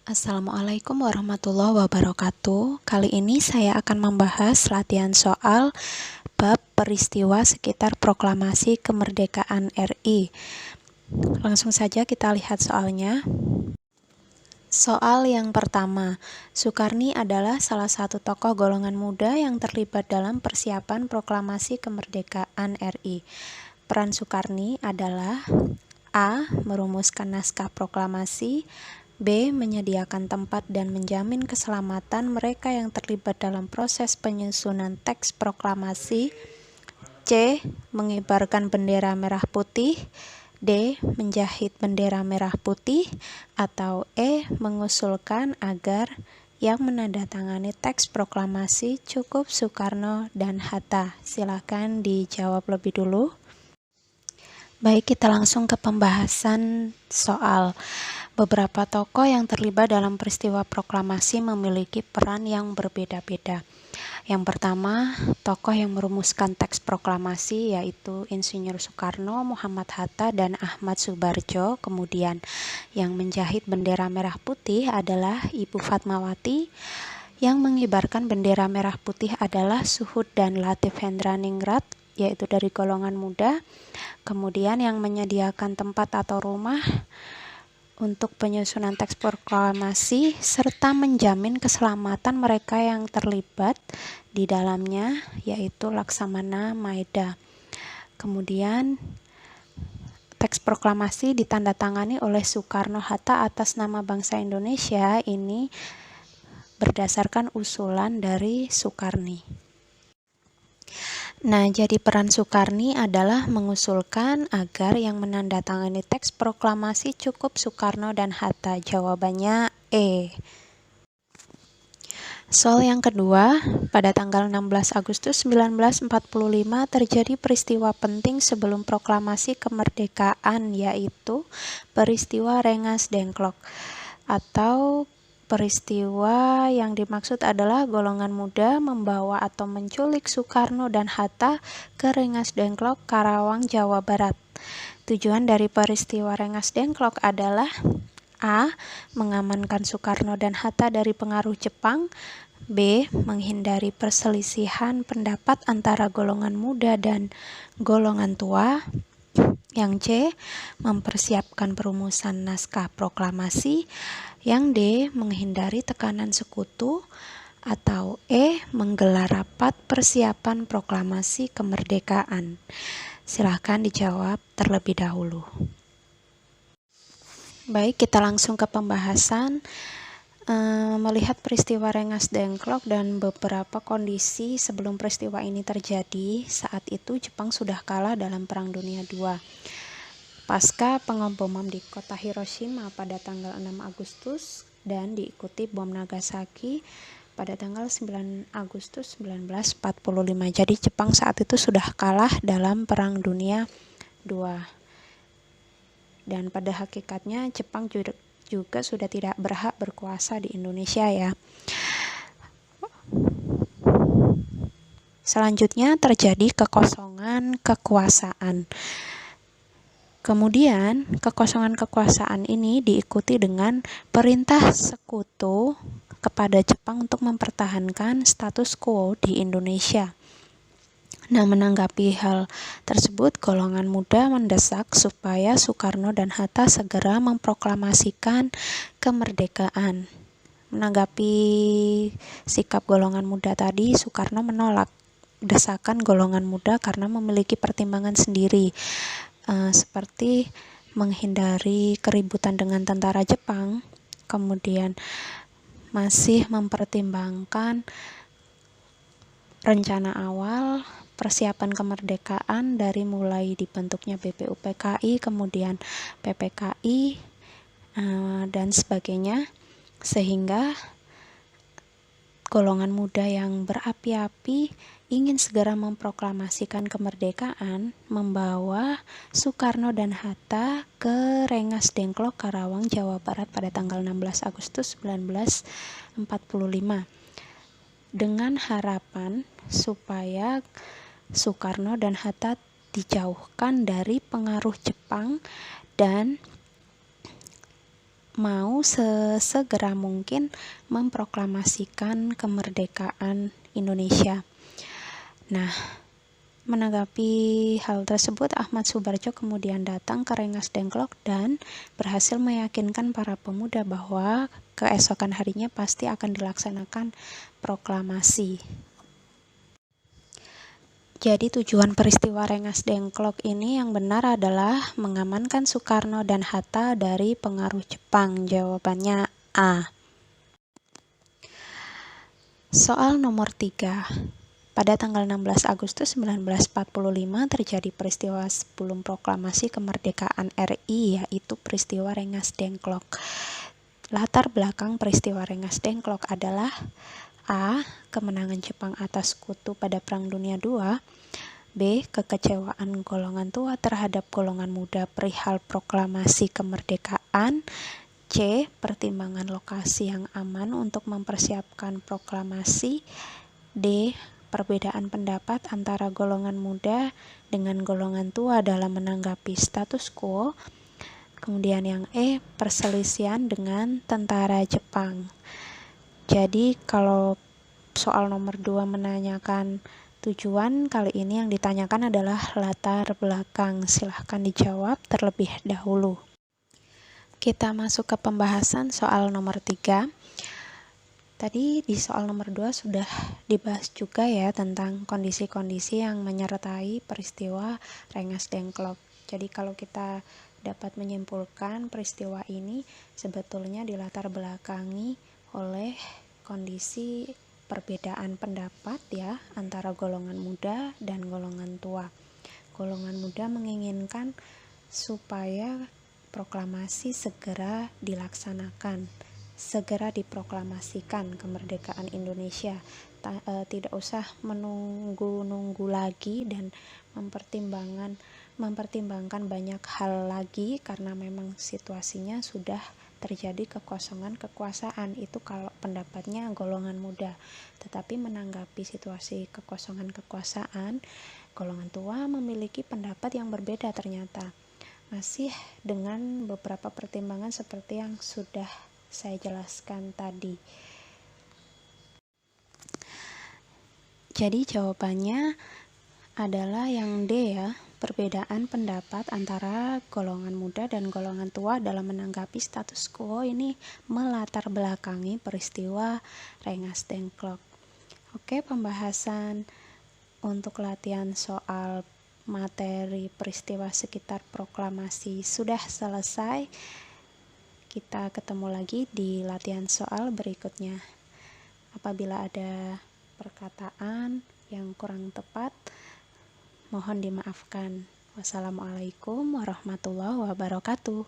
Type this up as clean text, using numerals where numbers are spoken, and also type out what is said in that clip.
Assalamualaikum warahmatullahi wabarakatuh. Kali ini saya akan membahas latihan soal bab peristiwa sekitar proklamasi kemerdekaan RI. Langsung saja kita lihat soalnya. Soal yang pertama, Soekarni adalah salah satu tokoh golongan muda yang terlibat dalam persiapan proklamasi kemerdekaan RI. Peran Soekarni adalah A. Merumuskan naskah proklamasi, B. Menyediakan tempat dan menjamin keselamatan mereka yang terlibat dalam proses penyusunan teks proklamasi, C. Mengibarkan bendera merah putih, D. Menjahit bendera merah putih, atau E. Mengusulkan agar yang menandatangani teks proklamasi cukup Soekarno dan Hatta. Silakan dijawab lebih dulu. Baik, kita langsung ke pembahasan soal. Beberapa tokoh yang terlibat dalam peristiwa proklamasi memiliki peran yang berbeda-beda. Yang pertama, tokoh yang merumuskan teks proklamasi yaitu Insinyur Soekarno, Muhammad Hatta, dan Ahmad Subarjo. Kemudian yang menjahit bendera merah putih adalah Ibu Fatmawati. Yang mengibarkan bendera merah putih adalah Suhud dan Latif Hendraningrat, yaitu dari golongan muda. Kemudian yang menyediakan tempat atau rumah untuk penyusunan teks proklamasi serta menjamin keselamatan mereka yang terlibat di dalamnya yaitu Laksamana Maeda. Kemudian teks proklamasi ditandatangani oleh Soekarno-Hatta atas nama bangsa Indonesia. Ini berdasarkan usulan dari Soekarni. Nah, jadi peran Soekarni adalah mengusulkan agar yang menandatangani teks proklamasi cukup Soekarno dan Hatta. Jawabannya E. Soal yang kedua, pada tanggal 16 Agustus 1945 terjadi peristiwa penting sebelum proklamasi kemerdekaan, yaitu peristiwa Rengas Dengklok, atau peristiwa yang dimaksud adalah golongan muda membawa atau menculik Soekarno dan Hatta ke Rengas Dengklok, Karawang, Jawa Barat. Tujuan dari peristiwa Rengas Dengklok adalah A. Mengamankan Soekarno dan Hatta dari pengaruh Jepang, B. Menghindari perselisihan pendapat antara golongan muda dan golongan tua, yang C. Mempersiapkan perumusan naskah proklamasi, yang D. Menghindari tekanan sekutu, atau E. Menggelar rapat persiapan proklamasi kemerdekaan. Silahkan dijawab terlebih dahulu. Baik, kita langsung ke pembahasan. Melihat peristiwa Rengas Dengklok dan beberapa kondisi sebelum peristiwa ini terjadi, saat itu Jepang sudah kalah dalam Perang Dunia II. Pasca pengeboman di kota Hiroshima pada tanggal 6 Agustus dan diikuti bom Nagasaki pada tanggal 9 Agustus 1945. Jadi Jepang saat itu sudah kalah dalam Perang Dunia II. Dan pada hakikatnya Jepang juga sudah tidak berhak berkuasa di Indonesia ya. Selanjutnya terjadi kekosongan kekuasaan. Kemudian, kekosongan kekuasaan ini diikuti dengan perintah sekutu kepada Jepang untuk mempertahankan status quo di Indonesia. Nah, menanggapi hal tersebut, golongan muda mendesak supaya Soekarno dan Hatta segera memproklamasikan kemerdekaan. Menanggapi sikap golongan muda tadi, Soekarno menolak desakan golongan muda karena memiliki pertimbangan sendiri, seperti menghindari keributan dengan tentara Jepang, kemudian masih mempertimbangkan rencana awal persiapan kemerdekaan dari mulai dibentuknya BPUPKI, kemudian PPKI, dan sebagainya, sehingga golongan muda yang berapi-api ingin segera memproklamasikan kemerdekaan membawa Soekarno dan Hatta ke Rengas Dengklok, Karawang, Jawa Barat pada tanggal 16 Agustus 1945 dengan harapan supaya Soekarno dan Hatta dijauhkan dari pengaruh Jepang dan mau sesegera mungkin memproklamasikan kemerdekaan Indonesia. Nah, menanggapi hal tersebut, Ahmad Subarjo kemudian datang ke Rengas Dengklok dan berhasil meyakinkan para pemuda bahwa keesokan harinya pasti akan dilaksanakan proklamasi. Jadi tujuan peristiwa Rengas Dengklok ini yang benar adalah mengamankan Soekarno dan Hatta dari pengaruh Jepang. Jawabannya A. Soal nomor 3. Pada tanggal 16 Agustus 1945 terjadi peristiwa sebelum proklamasi kemerdekaan RI, yaitu peristiwa Rengas Dengklok. Latar belakang peristiwa Rengas Dengklok adalah A. Kemenangan Jepang atas Sekutu pada Perang Dunia II. B. Kekecewaan golongan tua terhadap golongan muda perihal proklamasi kemerdekaan. C. Pertimbangan lokasi yang aman untuk mempersiapkan proklamasi. D. Perbedaan pendapat antara golongan muda dengan golongan tua dalam menanggapi status quo. Kemudian yang E. Perselisihan dengan tentara Jepang. Jadi kalau soal nomor 2 menanyakan tujuan, kali ini yang ditanyakan adalah latar belakang. Silahkan dijawab terlebih dahulu. Kita masuk ke pembahasan soal nomor 3. Tadi di soal nomor 2 sudah dibahas juga ya tentang kondisi-kondisi yang menyertai peristiwa Rengas Dengklok. Jadi kalau kita dapat menyimpulkan peristiwa ini sebetulnya dilatar belakangi oleh kondisi perbedaan pendapat ya antara golongan muda dan golongan tua. Golongan muda menginginkan supaya proklamasi segera dilaksanakan, segera diproklamasikan kemerdekaan Indonesia. Tidak usah menunggu-nunggu lagi dan mempertimbangkan banyak hal lagi karena memang situasinya sudah terjadi kekosongan kekuasaan. Itu kalau pendapatnya golongan muda. Tetapi menanggapi situasi kekosongan kekuasaan, golongan tua memiliki pendapat yang berbeda ternyata. Masih dengan beberapa pertimbangan seperti yang sudah saya jelaskan tadi. Jadi jawabannya adalah yang D ya. Perbedaan pendapat antara golongan muda dan golongan tua dalam menanggapi status quo ini melatar belakangi peristiwa Rengas Dengklok. Oke, pembahasan untuk latihan soal materi peristiwa sekitar proklamasi sudah selesai. Kita ketemu lagi di latihan soal berikutnya. Apabila ada perkataan yang kurang tepat, mohon dimaafkan. Wassalamualaikum warahmatullahi wabarakatuh.